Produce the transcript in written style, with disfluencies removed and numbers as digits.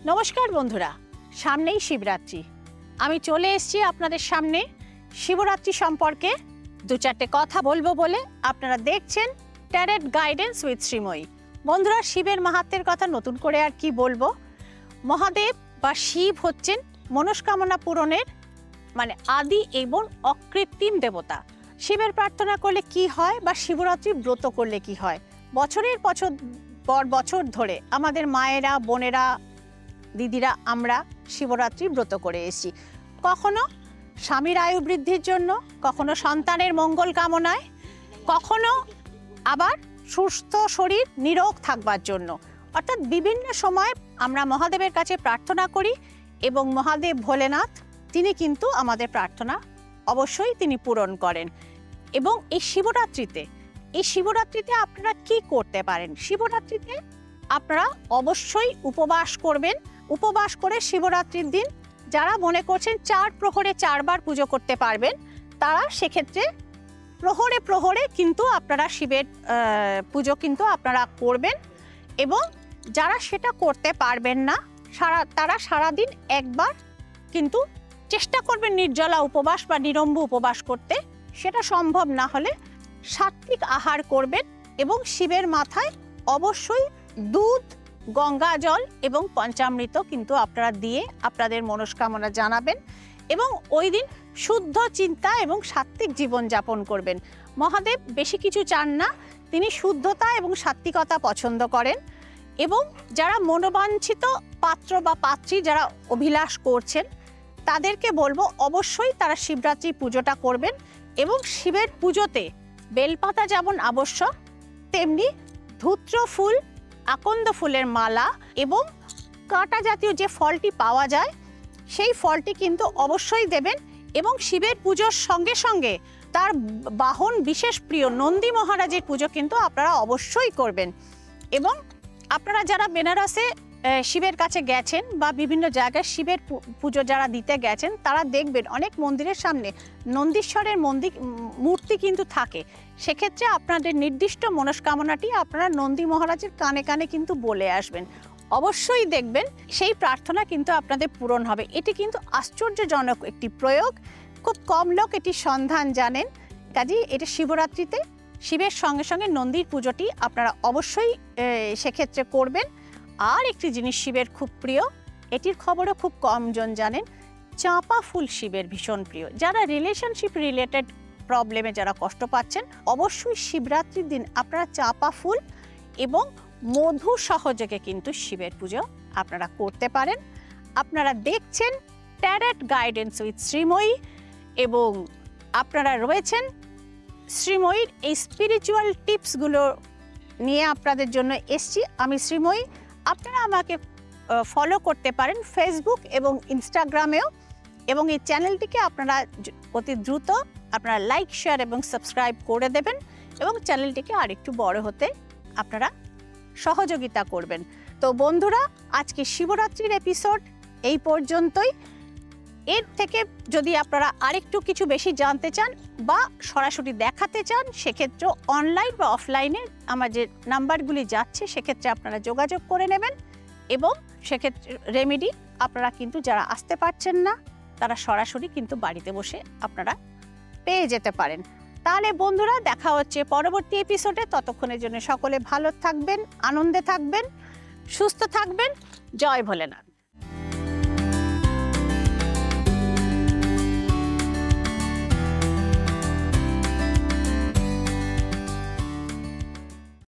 নমস্কার বন্ধুরা, সামনেই শিবরাত্রি। আমি চলে এসেছি আপনাদের সামনে শিবরাত্রি সম্পর্কে দু চারটে কথা বলবো বলে। আপনারা দেখছেন ট্যারট গাইডেন্স উইথ শ্রীময়ী। বন্ধুরা, শিবের মাহাত্ম্যের কথা নতুন করে আর কি বলবো। মহাদেব বা শিব হচ্ছেন মনস্কামনা পূরণের আদি এবং অকৃত্রিম দেবতা। শিবের প্রার্থনা করলে কি হয় বা শিবরাত্রি ব্রত করলে কি হয়, বছরের পর বছর ধরে আমাদের মায়েরা, বোনেরা, দিদিরা আমরা শিবরাত্রি ব্রত করে এসেছি। কখনো স্বামীর আয়ু বৃদ্ধির জন্য, কখনো সন্তানের মঙ্গল কামনায়, কখনো আবার সুস্থ শরীর নিরোগ থাকবার জন্য। অর্থাৎ বিভিন্ন সময় আমরা মহাদেবের কাছে প্রার্থনা করি এবং মহাদেব ভোলেনাথ তিনি কিন্তু আমাদের প্রার্থনা অবশ্যই তিনি পূরণ করেন। এবং এই শিবরাত্রিতে আপনারা কি করতে পারেন? শিবরাত্রিতে আপনারা অবশ্যই উপবাস করবেন। উপবাস করে শিবরাত্রির দিন যারা মনে করছেন 4 প্রহরে 4 বার পুজো করতে পারবেন, তারা সেক্ষেত্রে প্রহরে প্রহরে কিন্তু আপনারা শিবের পুজো কিন্তু আপনারা করবেন। এবং যারা সেটা করতে পারবেন না, তারা সারাদিন একবার কিন্তু চেষ্টা করবেন নির্জলা উপবাস বা নিরম্ব উপবাস করতে। সেটা সম্ভব না হলে সাত্বিক আহার করবেন এবং শিবের মাথায় অবশ্যই দুধ, গঙ্গা জল এবং পঞ্চামৃত কিন্তু আপনারা দিয়ে আপনাদের মনস্কামনা জানাবেন এবং ওই দিন শুদ্ধ চিন্তা এবং সাত্বিক জীবন যাপন করবেন। মহাদেব বেশি কিছু চান না, তিনি শুদ্ধতা এবং সাত্বিকতা পছন্দ করেন। এবং যারা মনোবাঞ্ছিত পাত্র বা পাত্রী যারা অভিলাষ করছেন, তাদেরকে বলবো অবশ্যই তারা শিবরাত্রি পুজোটা করবেন। এবং শিবের পুজোতে বেলপাতা যেমন আবশ্যক, তেমনি ধূত্র ফুল, আকন্দ ফুলের মালা এবং কাঁটা জাতীয় যে ফলটি পাওয়া যায় সেই ফলটি কিন্তু অবশ্যই দেবেন। এবং শিবের পুজোর সঙ্গে সঙ্গে তার বাহন বিশেষ প্রিয় নন্দী মহারাজের পুজো কিন্তু আপনারা অবশ্যই করবেন। এবং আপনারা যারা বেনারসে শিবের কাছে গেছেন বা বিভিন্ন জায়গায় শিবের পুজো যারা দিতে গেছেন, তারা দেখবেন অনেক মন্দিরের সামনে নন্দীশ্বরের মূর্তি কিন্তু থাকে। সেক্ষেত্রে আপনাদের নির্দিষ্ট মনস্কামনাটি আপনারা নন্দী মহারাজের কানে কানে কিন্তু বলে আসবেন। অবশ্যই দেখবেন সেই প্রার্থনা কিন্তু আপনাদের পূরণ হবে। এটি কিন্তু আশ্চর্যজনক একটি প্রয়োগ, খুব কম লোক এটির সন্ধান জানেন। কাজেই এটা শিবরাত্রিতে শিবের সঙ্গে সঙ্গে নন্দীর পুজোটি আপনারা অবশ্যই সেক্ষেত্রে করবেন। আর একটি জিনিস শিবের খুব প্রিয়, এটির খবরও খুব কম জন জানেন, চাঁপা ফুল শিবের ভীষণ প্রিয়। যারা রিলেশনশিপ রিলেটেড প্রবলেমে যারা কষ্ট পাচ্ছেন, অবশ্যই শিবরাত্রির দিন আপনারা চাঁপা ফুল এবং মধু সহযোগে কিন্তু শিবের পুজো আপনারা করতে পারেন। আপনারা দেখছেন ট্যারট গাইডেন্স উইথ শ্রীময়ী এবং আপনারা রয়েছেন শ্রীময়ীর এই স্পিরিচুয়াল টিপসগুলো নিয়ে আপনাদের জন্য এসছি। আমি শ্রীময়ী। আপনারা আমাকে ফলো করতে পারেন ফেসবুক এবং ইনস্টাগ্রামেও। এবং এই চ্যানেলটিকে আপনারা অতি দ্রুত আপনারা লাইক, শেয়ার এবং সাবস্ক্রাইব করে দেবেন এবং চ্যানেলটিকে আরেকটু বড় হতে আপনারা সহযোগিতা করবেন। তো বন্ধুরা, আজকে শিবরাত্রির এপিসোড এই পর্যন্তই। এর থেকে যদি আপনারা আরেকটু কিছু বেশি জানতে চান বা সরাসরি দেখাতে চান, সেক্ষেত্রে অনলাইন বা অফলাইনে আমার যে নাম্বারগুলি যাচ্ছে সেক্ষেত্রে আপনারা যোগাযোগ করে নেবেন। এবং সেক্ষেত্রে রেমেডি আপনারা কিন্তু যারা আসতে পারছেন না, তারা সরাসরি কিন্তু বাড়িতে বসে আপনারা পেয়ে যেতে পারেন। তাহলে বন্ধুরা, দেখা হচ্ছে পরবর্তী এপিসোডে। ততক্ষণের জন্য সকলে ভালো থাকবেন, আনন্দে থাকবেন, সুস্থ থাকবেন। জয় ভোলেনাথ।